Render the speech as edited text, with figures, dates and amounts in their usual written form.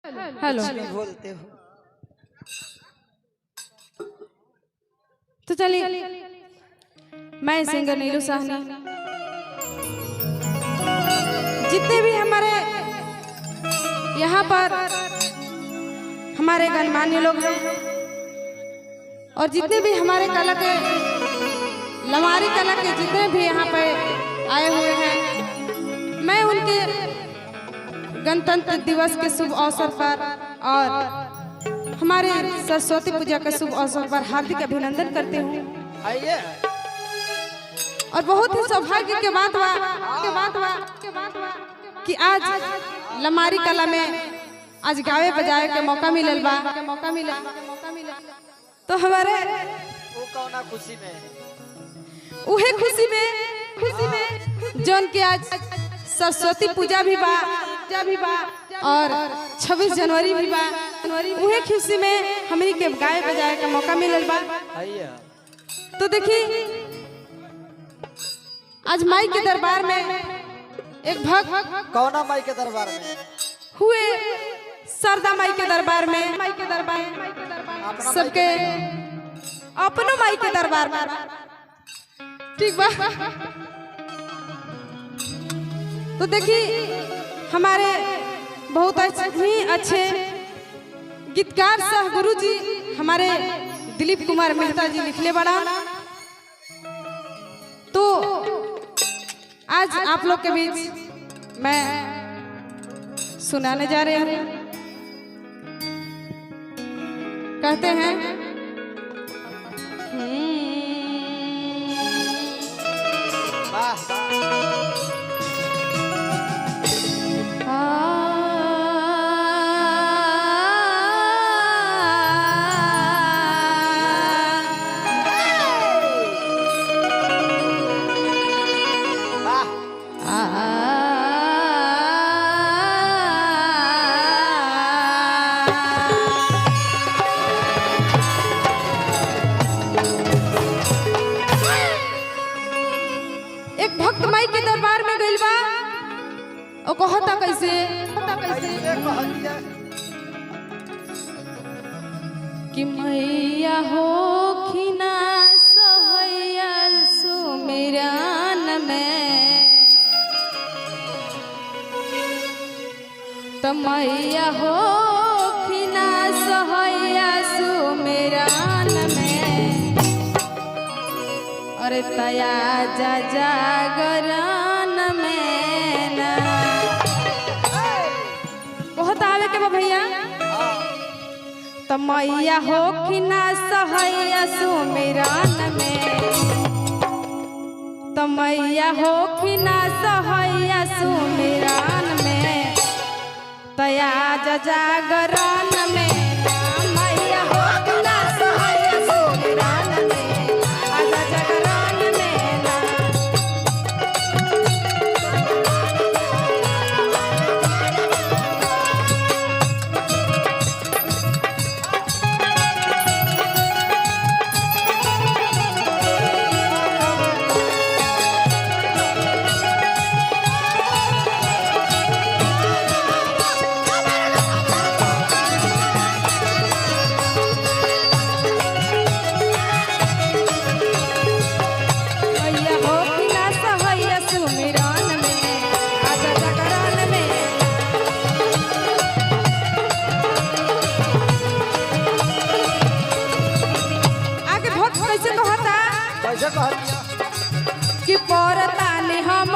Hello बोलते हो तो चलिए मैं सिंगर नीलू साहनी, जितने भी हमारे यहाँ पर हमारे गणमान्य लोग हैं और जितने भी हमारे कला के लमारी कला के जितने भी यहाँ पे आए हुए हैं, मैं उनके गणतंत्र दिवस के शुभ अवसर पर और हमारे सरस्वती पूजा के शुभ अवसर पर हार्दिक अभिनंदन करते हूँ। आइए और बहुत ही सौभाग्य के बात कि आज लमारी कला में आज गावे बजाए के मौका मिलल बा तो हमारे वो कौना खुशी में उहे खुशी में जौन के आज सरस्वती पूजा भी बा और 26 जनवरी भी बा, उहे खुशी में हमनी के गावे बजाए के मौका मिलल बा। आइए तो देखिए आज माई के दरबार में एक भक्त कौना माई के दरबार में हुए सरदा माई के दरबार में अपना सबके अपनो माई के दरबार में ठीक बा। तो देखिए हमारे बहुत अच्छे गीतकार सह गुरु जी हमारे दिलीप कुमार मेहता जी लिखले बड़ा, तो आज आप लोग के बीच मैं सुनाने जा रहे हैं। कहते हैं वाह एक भक्त माई के दरबार में गइल बा, ओ कहता कैसे कि मैया हो खिना सहैया सुमिरन में, तो मैया हो खिना सहैया सुमिरन में, अरे तया जा जागरण में ना बहुत आवे के बा भैया। तो मैया हो कि ना सहैया सुमिरन में, तो मैया हो कि ना सहैया सुमिरन में, तया जा जागरण में ना, मैया हो कि ना सहैया सुमिरन में, आजा जागरण में ना। मैया हो कि ना सहैया सुमिरन में, आजा जागरण में। आगे भक्त कैसे कहता कैसे कहलिया कि परताने हम